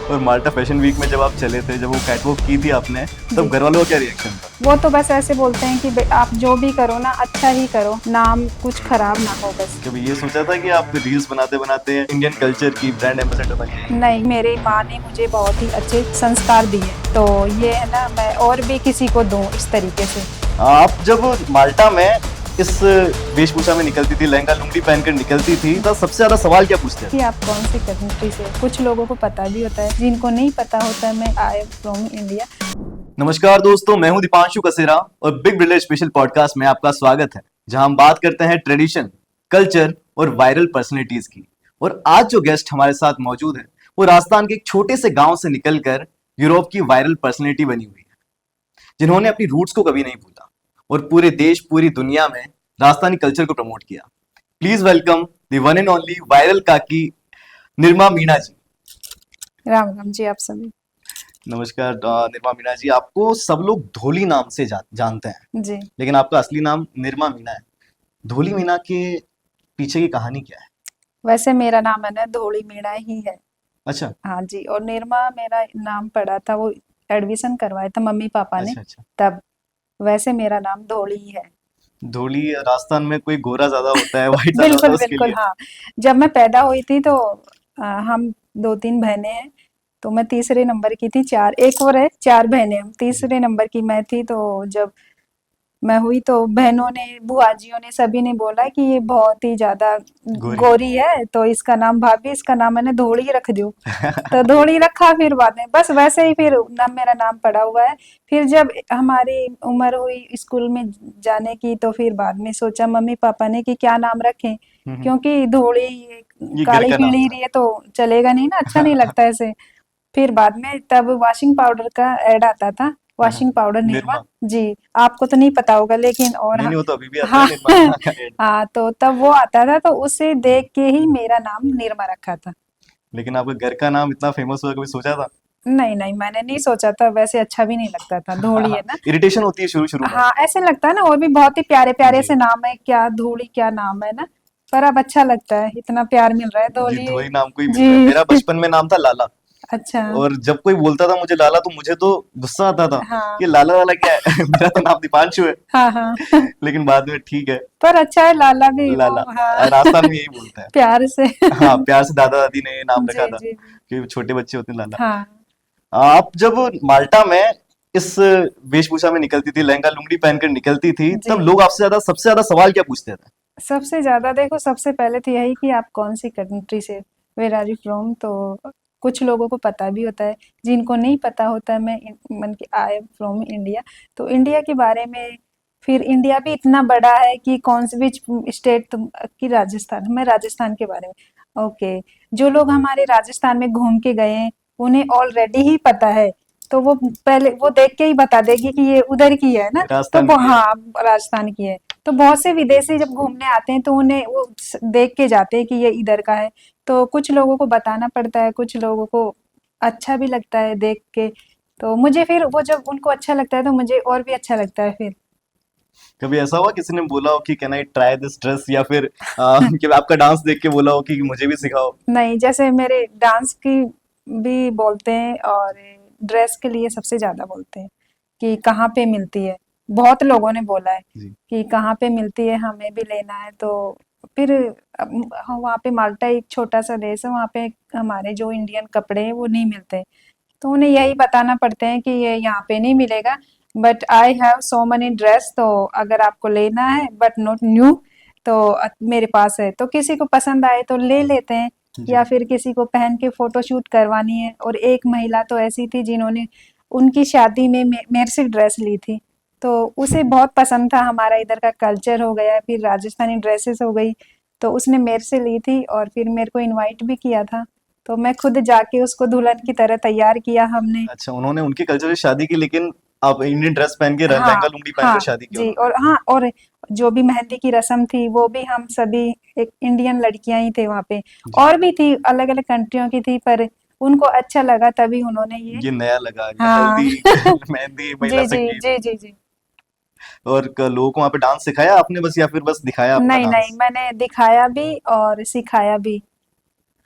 और माल्टा fashion week में जब आप चले थे, जब वो कैटवॉक की थी आपने, तब जी। घर वालों का क्या रिएक्शन था? वो तो बस ऐसे बोलते हैं कि आप जो भी करो ना अच्छा ही करो, नाम कुछ खराब ना हो बस। कभी ये सोचा था कि आप रील्स बनाते बनाते इंडियन कल्चर की ब्रांड एम्बेसडर बन जाएंगे? नहीं, मेरी माँ ने मुझे बहुत ही अच्छे संस्कार दिए, तो ये है ना, मैं और भी किसी को दूं इस तरीके से। आप जब माल्टा में इस वेशभूषा में निकलती थी, लहंगा लुंगी पहनकर निकलती थी, तो सबसे ज्यादा सवाल क्या पूछते कि थे? आप कौन सी कंट्री से। कुछ लोगों को पता भी होता है, जिनको नहीं पता होता है मैं आई एम फ्रॉम इंडिया। नमस्कार दोस्तों, मैं हूं दीपांशु कसेरा और बिग ब्रिलियंट स्पेशल पॉडकास्ट में आपका स्वागत है, जहां हम बात करते हैं ट्रेडिशन, कल्चर और वायरल पर्सनैलिटीज की। और आज जो गेस्ट हमारे साथ मौजूद है, वो राजस्थान के एक छोटे से गांव से निकलकर यूरोप की वायरल पर्सनैलिटी बनी हुई है, जिन्होंने अपनी रूट्स को कभी नहीं भूला और पूरे देश, पूरी दुनिया में राजस्थानी कल्चर को प्रमोट किया। Please welcome the one and only viral काकी निर्मा मीणा जी। राम राम जी आप सभी। नमस्कार निर्मा मीणा जी। आपको सब लोग धोली नाम से जानते हैं, जी। लेकिन आपका असली नाम निर्मा मीणा है। धोली मीणा के पीछे की कहानी क्या है? वैसे मेरा नाम है ना धोली मीणा ही है। अच्छा। हाँ जी, और निर्मा मेरा नाम पड़ा था, वो एडमिशन करवाया था मम्मी पापा ने अच्छा अच्छा। तब। वैसे मेरा नाम धोली ही है। धोली राजस्थान में कोई गोरा ज्यादा होता है, वाइट ज्यादा होता है, बिल्कुल उसके बिल्कुल लिए? हाँ। जब मैं पैदा हुई थी तो हम दो तीन बहनें हैं, तो मैं तीसरे नंबर की थी। चार एक और है, चार बहनें, हम जी। तीसरे नंबर की मैं थी। तो जब मैं हुई तो बहनों ने, बुआजियों ने, सभी ने बोला कि ये बहुत ही ज्यादा गोरी है। गोरी है, तो इसका नाम भाभी, इसका नाम मैंने धोली रख दो। तो धोली रखा, फिर बाद में बस वैसे ही फिर नाम, मेरा नाम पड़ा हुआ है। फिर जब हमारी उम्र हुई स्कूल में जाने की, तो फिर बाद में सोचा मम्मी पापा ने कि क्या नाम रखें, हम्म, क्योंकि धोली ये ये घर काली का नाम पीली था। रही है तो चलेगा नहीं ना, अच्छा नहीं लगता ऐसे। फिर बाद में तब वॉशिंग पाउडर का ऐड आता था, वॉशिंग पाउडर निर्मा। निर्मा। जी। आपको तो नहीं पता होगा लेकिन, और नहीं हाँ। नहीं, वो तो अभी भी आता है हाँ। निर्मा का ad। हाँ, तो तब वो आता था, तो उसे देख के ही मेरा नाम निर्मा रखा था। लेकिन आपका घर का नाम इतना फेमस हुआ, कभी सोचा था? नहीं नहीं, मैंने नहीं सोचा था, वैसे अच्छा भी नहीं लगता था, धोली है ना। इरिटेशन होती है शुरू शुरू में। हाँ, ऐसे लगता है ना, और भी बहुत ही प्यारे प्यारे जी। से नाम है, क्या धूली क्या नाम है ना। पर अब अच्छा लगता है, इतना प्यार मिल रहा है, जी, धोली। धोई नाम को ही मिल रहा है। मेरा जी। बचपन में नाम था लाला। अच्छा। और जब कोई बोलता था मुझे लाला, तो मुझे तो गुस्सा आता था हाँ कि लाला वाला क्या है। मेरा तो नाम दीपांशु है। हाँ हाँ। लेकिन बाद में ठीक है। पर अच्छा है लाला भी, वो लाला हाँ। राजस्थान में यही बोलते हैं। प्यार से। हाँ, प्यार से दादा दादी ने ये नाम जी रखा था जी जी। कि छोटे बच्चे होते हैं लाला। हाँ। आप जब माल्टा में इस वेशभूषा में निकलती थी, लहंगा लुंगी पहनकर निकलती थी, जी। तब लोग आपसे ज्यादा, सबसे ज्यादा सवाल क्या पूछते थे? सबसे ज्यादा देखो, सबसे पहले तो यही कि आप कौन सी कंट्री से, वेर आर यू फ्रॉम। तो कुछ लोगों को पता भी होता है, जिनको नहीं पता होता है मैं मन की आई एम फ्रॉम इंडिया। तो इंडिया के बारे में, फिर इंडिया भी इतना बड़ा है कि कौन से विच स्टेट तुम की, राजस्थान, मैं राजस्थान के बारे में। ओके। जो लोग हमारे राजस्थान में घूम के गए हैं, उन्हें ऑलरेडी ही पता है, तो वो पहले वो देख के ही बता देगी कि ये उधर की है ना। तो राजस्थान वो की है। हाँ, राजस्थान की है। तो बहुत से विदेशी जब घूमने आते हैं तो उन्हें वो देख के जाते हैं कि ये इधर का है। तो कुछ लोगों को बताना पड़ता है, कुछ लोगों को अच्छा भी लगता है देख के। तो मुझे फिर वो जब उनको अच्छा लगता है तो मुझे और भी अच्छा लगता है फिर। कभी ऐसा हुआ किसी ने बोला हो कि can I try this dress, या फिर कि आपका डांस देख के बोला हो कि मुझे भी सिखाओ? नहीं, जैसे मेरे डांस की भी बोलते हैं, और ड्रेस के लिए सबसे ज्यादा बोलते हैं कि कहाँ पे मिलती है। बहुत लोगों ने बोला है जी। कि कहाँ पे मिलती है, हमें भी लेना है। तो फिर हम वहाँ पे, माल्टा एक छोटा सा देश है, वहाँ पे हमारे जो इंडियन कपड़े हैं वो नहीं मिलते। तो उन्हें यही बताना पड़ते हैं कि ये यहाँ पे नहीं मिलेगा, but I have so money dress, तो अगर आपको लेना है बट नॉट न्यू, तो मेरे पास है। तो किसी को पसंद आए तो ले लेते हैं, जी। या फिर किसी को पहन के फोटो शूट करवानी है। और एक महिला तो ऐसी थी जिन्होंने उनकी शादी में मेरे से ड्रेस ली थी, तो उसे बहुत पसंद था, हमारा इधर का कल्चर हो गया, फिर राजस्थानी ड्रेसेस हो गई, तो उसने मेरे से ली थी और फिर मेरे को इनवाइट भी किया था। तो मैं खुद जाके उसको दुल्हन की तरह तैयार किया हमने। अच्छा, उन्होंने उनके कल्चर से शादी की, लेकिन आप इंडियन ड्रेस पहन के, हाँ लहंगा लुंगी पहनकर हाँ शादी की जी। उन्होंने? और हाँ, और जो भी मेहंदी की रस्म थी वो भी हम सभी एक इंडियन लड़कियां ही थे वहाँ पे। जी। और भी थी, अलग अलग कंट्रियों की थी, पर उनको अच्छा लगा तभी उन्होंने ये। ये नया लगा कि हाँ। हल्दी मेहंदी, महिला जी जी संगीत। जी जी जी। और लोगों को वहां पे डांस सिखाया आपने बस, या फिर बस दिखाया अपना नहीं नहीं, डांस? मैंने दिखाया भी और सिखाया भी।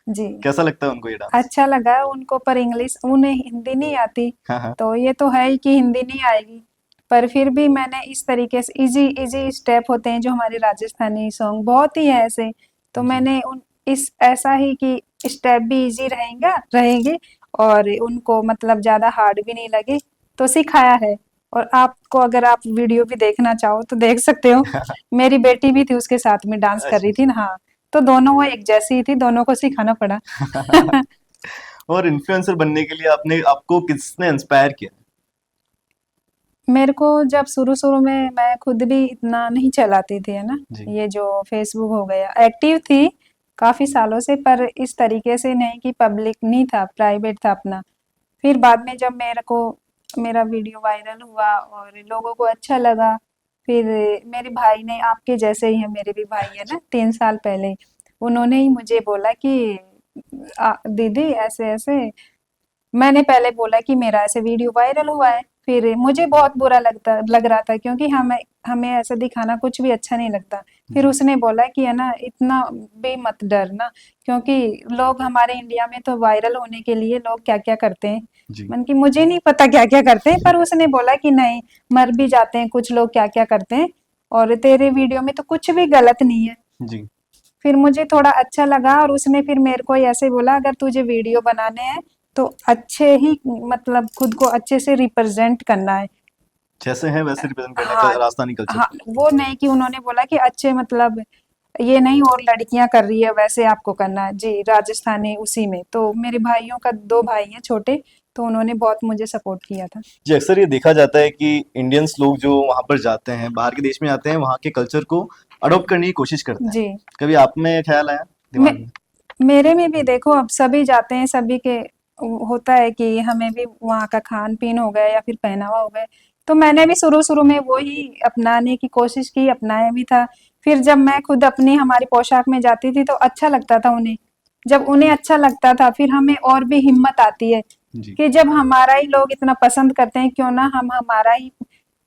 जी कैसा लगता है उनको ये डांस? अच्छा लगा उनको, पर इंग्लिश उन्हें हिंदी नहीं आती, हाँ हाँ। तो ये तो है ही कि हिंदी नहीं आएगी, पर फिर भी मैंने इस तरीके से इजी इजी स्टेप होते हैं जो हमारे राजस्थानी सॉन्ग बहुत ही है ऐसे, तो जी। मैंने उन इस ऐसा ही कि स्टेप भी इजी रहेंगे और उनको मतलब ज्यादा हार्ड भी नहीं लगे, तो सिखाया है। और आपको अगर आप वीडियो भी देखना चाहो तो देख सकते हो, मेरी बेटी भी थी उसके साथ में डांस कर अच्छा रही थी ना, हाँ, तो दोनों वो एक जैसी ही थी, दोनों को सिखाना पड़ा। अच्छा। और इन्फ्लुएंसर बनने के लिए आपको किसने इंस्पायर किया? मेरे को जब शुरू-शुरू में मैं खुद भी इतना नहीं चलाती थी, है ना? जी। ये जो फ़ेसबुक हो गया, एक्टिव थी काफ़ी सालों से, पर इस तरीके से नहीं कि पब्लिक नहीं था, प्राइवेट था अपना। फिर बाद में जब मेरे को मेरा वीडियो वायरल हुआ और लोगों को अच्छा लगा, फिर मेरे भाई ने, आपके जैसे ही है, मेरे भी भाई है अच्छा। ना, 3 साल पहले, उन्होंने ही मुझे बोला कि दीदी ऐसे-ऐसे, मैंने पहले बोला कि मेरा ऐसे वीडियो वायरल हुआ है, फिर मुझे बहुत बुरा लग रहा था क्योंकि हमें हमें ऐसा दिखाना कुछ भी अच्छा नहीं लगता। फिर जी। उसने बोला कि है ना, इतना भी मत डरना, क्योंकि लोग हमारे इंडिया में तो वायरल होने के लिए लोग क्या-क्या करते हैं। जी। मैंने कि मुझे नहीं पता क्या-क्या करते हैं, पर उसने बोला कि नहीं, मर भी जाते हैं कुछ लोग क्या-क्या करते हैं, और तेरे वीडियो में तो कुछ भी गलत नहीं है। जी। फिर मुझे थोड़ा अच्छा लगा और उसने फिर मेरे को ऐसे बोला, अगर तुझे वीडियो बनाने हैं तो अच्छे ही मतलब खुद को अच्छे से रिप्रेजेंट करना है। जैसे हैं वैसे रिप्रेजेंट करना हाँ, राजस्थानी कल्चर हाँ, को। वो नहीं कि उन्होंने बोला कि अच्छे मतलब ये नहीं और लड़कियां कर रही है वैसे आपको करना है जी, राजस्थानी उसी में। तो मेरे भाइयों का 2 भाई हैं छोटे, तो उन्होंने बहुत मुझे सपोर्ट किया था। जी, अक्सर ये देखा जाता है कि इंडियंस लोग जो वहां पर जाते हैं, बाहर के देश में जाते हैं, वहां के कल्चर को अडॉप्ट करने की कोशिश करते हैं। जी। कभी आप में ख्याल आया मे दिमाग में? मेरे में भी देखो, अब सभी जाते हैं, सभी के होता है कि हमें भी वहाँ का खान-पीन हो गया या फिर पहनावा हो गया। तो मैंने भी शुरू-शुरू में वो ही अपनाने की कोशिश की, अपनाया भी था। फिर जब मैं खुद अपनी हमारी पोशाक में जाती थी तो अच्छा लगता था उन्हें। जब उन्हें अच्छा लगता था फिर हमें और भी हिम्मत आती है जी। कि जब हमारा ही लोग इतना पसंद करते हैं, क्यों ना हम हमारा ही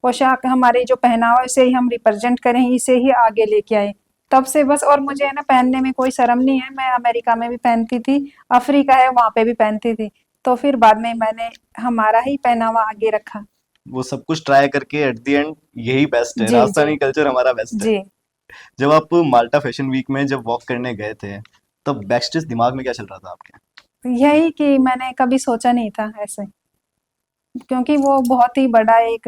पोशाक, हमारे जो पहनावा है उसे ही हम रिप्रेजेंट करें, इसे ही आगे लेके आए। तब से बस, और मुझे है ना पहनने में कोई शर्म नहीं है, मैं अमेरिका में भी पहनती थी, अफ्रीका है वहाँ पे भी पहनती थी। तो फिर बाद में मैंने हमारा ही पहनावा आगे रखा। वो सब कुछ ट्राई करके एट द एंड यही बेस्ट है, जी, जी, राजस्थानी कल्चर हमारा बेस्ट है। जी। जब आप माल्टा फैशन वीक में जब वॉक करने गए थे, तब बैकस्टेज दिमाग में क्या चल रहा था आपके? यही कि मैंने कभी सोचा नहीं था ऐसे, क्योंकि वो बहुत ही बड़ा एक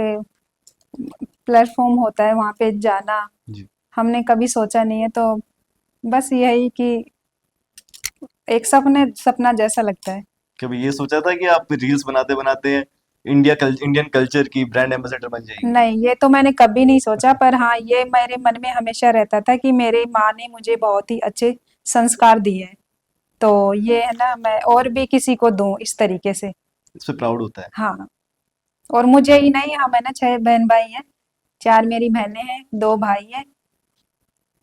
प्लेटफ़ॉर्म होता है वहाँ पे जाना, जी। हमने कभी सोचा नहीं है, तो बस यही कि एक सपना जैसा लगता है। कभी ये सोचा था कि आप रील्स बनाते बनाते इंडियन कल्चर की ब्रांड एम्बेसडर बन जाएंगी? नहीं, ये तो मैंने कभी नहीं सोचा, पर हाँ, ये मेरे मन में हमेशा रहता था कि मेरी माँ ने मुझे बहुत ही अच्छे संस्कार दिए हैं। तो ये है ना, मैं और भी किसी को दूँ इस तरीके से। इस पे प्राउड होता है। हाँ, और मुझे ही नहीं, हम है ना 6 बहन-भाई हैं, 4 मेरी बहनें हैं, 2 भाई हैं।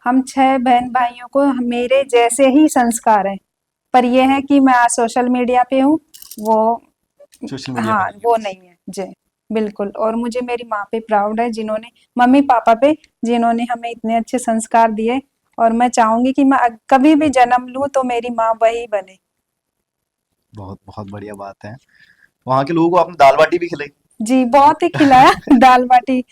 हम 6 बहन-भाइयों को मेरे जैसे ही संस्कार हैं। पर ये है कि मैं आज सोशल मीडिया पे हूँ, वो सोशल मीडिया पे हाँ, नहीं है वो बस। नहीं है। जी, बिल्कुल। और मुझे मेरी माँ पे प्राउड है, जिन्होंने मम्मी-पापा पे, जिन्होंने हमें इतने अच्छे संस्कार दिए, और मैं चाहूँगी कि मैं कभी भी जन्म लूँ तो मेरी माँ वही बने। बहुत बहुत बढ़िया बात है। वहाँ के लोगों को आपने दाल बाटी भी खिलाई? जी, बहुत ही खिलाया दाल-बाटी,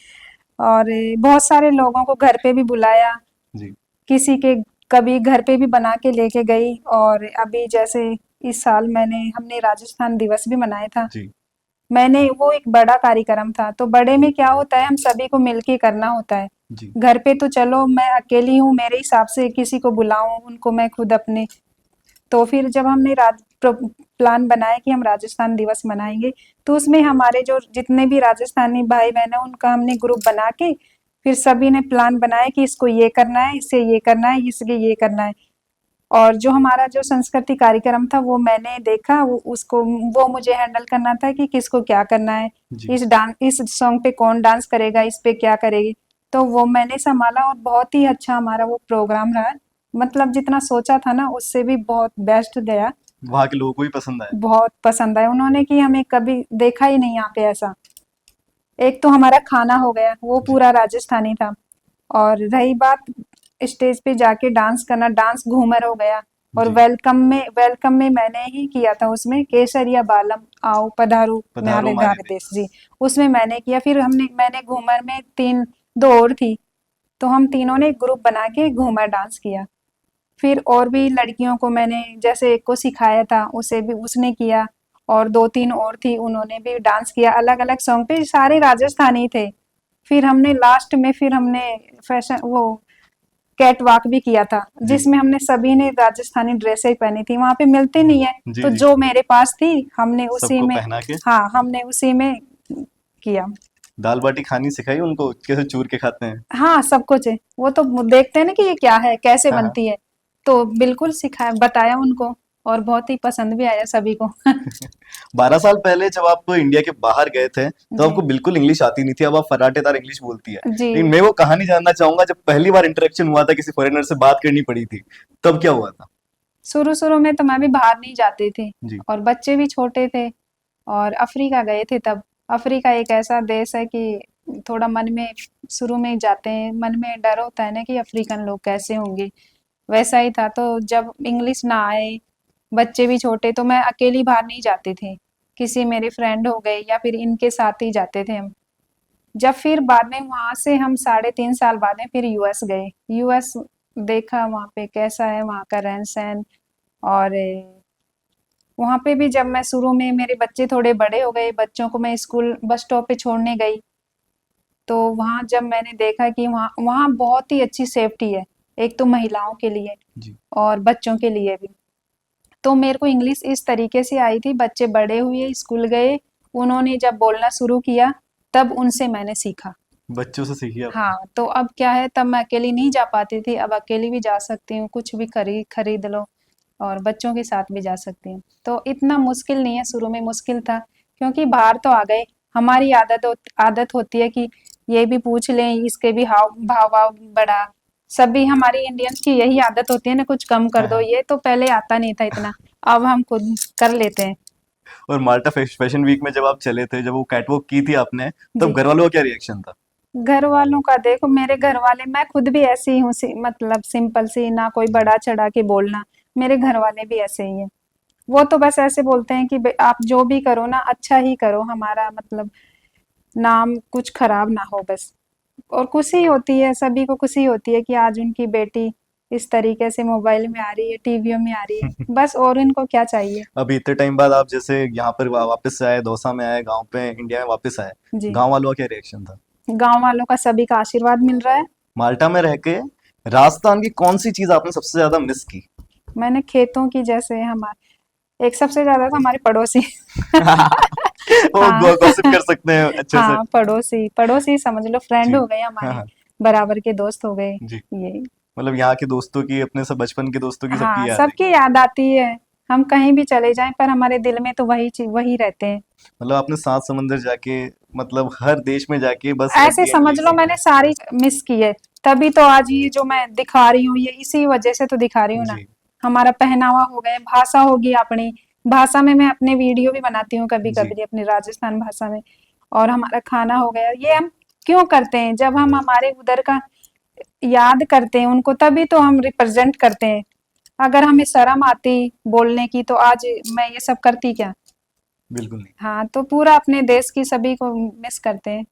और बहुत सारे लोगों को घर पे भी बुलाया, जी। किसी के कभी घर पे भी बना के लेके गई, और अभी जैसे इस साल हमने राजस्थान दिवस भी मनाया था। जी। मैंने वो एक बड़ा कार्यक्रम था, तो बड़े में क्या होता है, हम सभी को मिलके करना होता है। जी। घर पे तो चलो मैं अकेली हूँ, मेरे हिसाब से किसी को बुलाऊँ, उनको मैं खुद अपने, तो फिर जब हमने प्लान बनाया कि हम राजस्थान दिवस मनाएंगे, तो उसमें हमारे जो जितने भी राजस्थानी भाई बहन हैं उनका हमने ग्रुप बना के फिर सभी ने प्लान बनाया कि इसको ये करना है, इससे ये करना है, इसके ये करना है। और जो हमारा जो संस्कृति कार्यक्रम था वो मैंने देखा, वो मुझे हैंडल करना था कि किसको क्या करना है, जी। इस सॉन्ग पे कौन डांस करेगा, इस पे क्या करेगी, तो वो मैंने संभाला और बहुत ही अच्छा हमारा वो प्रोग्राम रहा। मतलब जितना सोचा था ना उससे भी बहुत बेस्ट गया। वहाँ के लोगों को भी पसंद आया। बहुत पसंद आया उन्होंने, कि हमें कभी देखा ही नहीं यहाँ पे ऐसा। एक तो हमारा खाना हो गया, वो जी। पूरा राजस्थानी था, और रही बात स्टेज पे जाके डांस करना, डांस घूमर हो गया, और जी। वेलकम में मैंने ही किया था उसमें, केसरिया बालम आओ पधारो पधारो म्यारे मारे धार देश जी, उसमें मैंने किया। फिर मैंने घूमर में दो और थी, तो हम तीनों ने एक ग्रुप बना के घूमर डांस किया। फिर और भी लड़कियों को मैंने जैसे एक को सिखाया था, उसे भी उसने किया, और दो तीन और थी, उन्होंने भी डांस किया अलग अलग सॉन्ग पे, सारे राजस्थानी थे। फिर हमने लास्ट में फैशन वो कैट वॉक भी किया था, जी जिसमें हमने सभी ने राजस्थानी ड्रेसें पहनी थी, वहां पे मिलती नहीं है, जी तो जी, जो मेरे पास थी हमने उसी सबको में, पहना के हाँ हमने उसी में किया। दाल बाटी खानी सिखाई उनको, कैसे चूर के खाते हैं। हाँ सब कुछ है, वो तो देखते हैं ना कि ये क्या है, कैसे हाँ हाँ। बनती है, तो बिल्कुल सिखाया बताया उनको, और बहुत ही पसंद भी आया सभी को। 12 साल पहले जब आप इंडिया के बाहर गए थे तो जी आपको बिल्कुल इंग्लिश आती नहीं थी, अब आप फर्राटेदार इंग्लिश बोलती है। जी। लेकिन मैं वो कहानी जानना चाहूंगा, जब पहली बार इंटरेक्शन हुआ था, किसी फॉरेनर से बात करनी पड़ी थी, तब क्या हुआ था। शुरू शुरू में तो मैं भी बाहर नहीं जाती थी, जी और बच्चे भी छोटे थे, और अफ्रीका गए थे तब। अफ्रीका एक ऐसा देश है कि थोड़ा मन में शुरू में ही जाते हैं, मन में डर होता है ना कि अफ्रीकन लोग कैसे होंगे, वैसा ही था। तो जब इंग्लिश ना आए, बच्चे भी छोटे, तो मैं अकेली बाहर नहीं जाती थी, किसी मेरे फ्रेंड हो गए या फिर इनके साथ ही जाते थे हम। जब फिर बाद में वहां से हम 3.5 साल बाद में फिर यूएस गए, यूएस देखा वहां पे कैसा है वहां का रहन सहन। और वहां पे भी जब मैं शुरू में, मेरे बच्चे थोड़े बड़े हो गए, बच्चों को मैं स्कूल बस स्टॉप पे छोड़ने गई, तो वहां जब मैंने देखा कि वहाँ वहाँ बहुत ही अच्छी सेफ्टी है, एक तो महिलाओं के लिए जी। और बच्चों के लिए भी। तो मेरे को इंग्लिश इस तरीके से आई थी, बच्चे बड़े हुए स्कूल गए, उन्होंने जब बोलना शुरू किया, तब उनसे मैंने सीखा। बच्चों से सीखी आपने। हाँ, तो अब क्या है, तब मैं अकेली नहीं जा पाती थी, अब अकेली भी जा सकती हूँ, कुछ भी खरीद खरीद लो, और बच्चों के साथ भी जा सकती हूँ। तो इतना मुश्किल नहीं है, शुरू में मुश्किल था, क्योंकि बाहर तो आ गए, हमारी आदत होती है कि ये भी पूछ लें, इसके भी हाव भाव भाव बढ़ा, सभी हमारी इंडियंस की यही आदत होती है ना, कुछ कम कर हाँ दो, हाँ। ये तो पहले आता नहीं था इतना, अब हम खुद कर लेते हैं। और माल्टा फैशन वीक में जब आप चले थे, जब वो कैटवॉक की थी आपने, तब जी। घर वालों का क्या रिएक्शन था। घर वालों का देखो, मेरे घर वाले, मैं खुद भी ऐसी ही हूँ, मतलब सिंपल सी, ना कोई जी बड़ा चढ़ा के बोलना, मेरे घर वाले भी ऐसे ही है। वो तो बस ऐसे बोलते हैं कि आप जो भी करो ना, अच्छा ही करो, हमारा मतलब नाम कुछ खराब ना हो बस। और खुशी होती है, सभी को खुशी होती है कि आज उनकी बेटी इस तरीके से मोबाइल में आ रही है, टीवियों में आ रही है, बस और इनको क्या चाहिए। अभी इतने टाइम बाद आप जैसे यहाँ पर वापस से आए, दौसा में आए, गांव पे इंडिया में वापस आए, जी। गांव वालों का क्या रिएक्शन था। गांव वालों का सभी का आशीर्वाद मिल रहा है। माल्टा में रह के राजस्थान की कौन सी चीज आपने सबसे ज्यादा मिस की। मैंने खेतों की, जैसे हमारे एक सबसे ज्यादा तो हमारे पड़ोसी। वो हाँ। गॉसिप कर सकते हैं अच्छे से। हाँ, पड़ोसी पड़ोसी समझ लो, फ्रेंड जी। हो गए हाँ हमारे, हाँ। बराबर के दोस्त हो गए, जी। ये। मतलब यहाँ के दोस्तों की, अपने सब बचपन के दोस्तों की, हाँ, सबकी याद है। सबकी याद आती है, हम कहीं भी चले जाएं, पर हमारे दिल में तो वही चीज वही रहते हैं। मतलब आपने 7 समंदर जाके, मतलब हर देश में जाके, बस एट ऐसे द एंड समझ यही लो सीखा मैंने है। सारी मिस की है, तभी तो आज ये जो मैं दिखा रही हूँ, ये इसी वजह से तो दिखा रही हूँ ना। जी हमारा पहनावा हो गया, भाषा होगी अपनी, भाषा में मैं अपने वीडियो भी बनाती हूँ कभी जी। कभी अपनी राजस्थान भाषा में। और हमारा खाना हो गया, ये हम क्यों करते हैं, जब हम हमारे उधर का याद करते हैं उनको, तभी तो हम रिप्रेजेंट करते हैं। अगर हमें शर्म आती बोलने की, तो आज मैं ये सब करती क्या। बिल्कुल नहीं। हाँ, तो पूरा अपने देश की सभी को मिस करते हैं।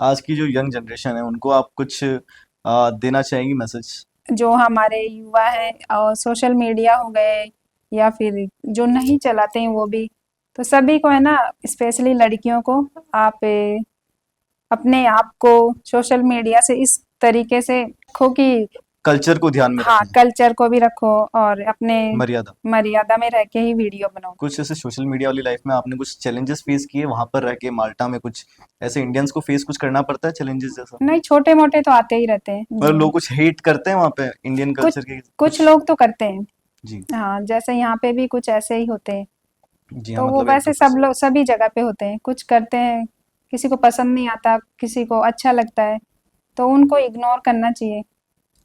आज की जो यंग जनरेशन है, उनको आप कुछ देना चाहेंगी मैसेज। जो हमारे युवा हैं, और सोशल मीडिया हो गए, या फिर जो नहीं चलाते हैं वो भी, तो सभी को है ना, स्पेशली लड़कियों को, आप अपने आप को सोशल मीडिया से इस तरीके से रखो कि, कल्चर को ध्यान में हाँ, रखें। कल्चर को भी रखो, और अपने मर्यादा। मर्यादा में रह के ही वीडियो बनाओ। कुछ ऐसे सोशल मीडिया वाली लाइफ में आपने कुछ चैलेंजेस फेस किए वहां पर रह के, माल्टा में कुछ ऐसे इंडियंस को फेस कुछ करना पड़ता है चैलेंजेस जैसा। नहीं, छोटे मोटे तो आते ही रहते हैं मतलब जी। लोग कुछ हेट करते हैं वहां पे इंडियन कुछ कल्चर के कुछ कुछ। लोग तो करते हैं। जी। हाँ, जैसे यहाँ पे भी कुछ ऐसे ही होते हैं, जी हाँ, तो वो मतलब एक दो वैसे सब परसेंट लोग सभी जगह पे होते हैं, कुछ करते हैं, किसी को पसंद नहीं आता, किसी को अच्छा लगता है, तो उनको इग्नोर करना चाहिए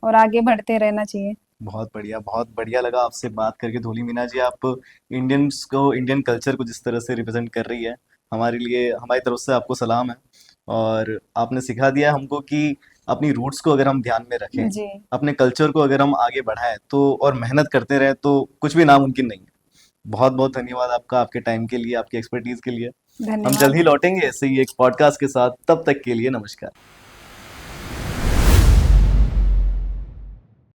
और आगे बढ़ते रहना चाहिए। बहुत बढ़िया, बहुत बढ़िया लगा आपसे बात करके धोली मीना जी। आप इंडियंस को, इंडियन कल्चर को जिस तरह से रिप्रेजेंट कर रही है, हमारे लिए, हमारी तरफ से आपको सलाम है। और आपने सिखा दिया है हमको कि अपनी रूट्स को अगर हम ध्यान में रखें, जी अपने कल्चर को अगर हम आगे बढ़ाएं तो और मेहनत करते रहें तो कुछ भी नामुमकिन नहीं है। बहुत बहुत धन्यवाद आपका, आपके टाइम के लिए, आपकी एक्सपर्टीज के लिए। हम जल्द धन्यवाद। ही लौटेंगे ऐसे ही एक पॉडकास्ट के साथ, तब तक के लिए नमस्कार।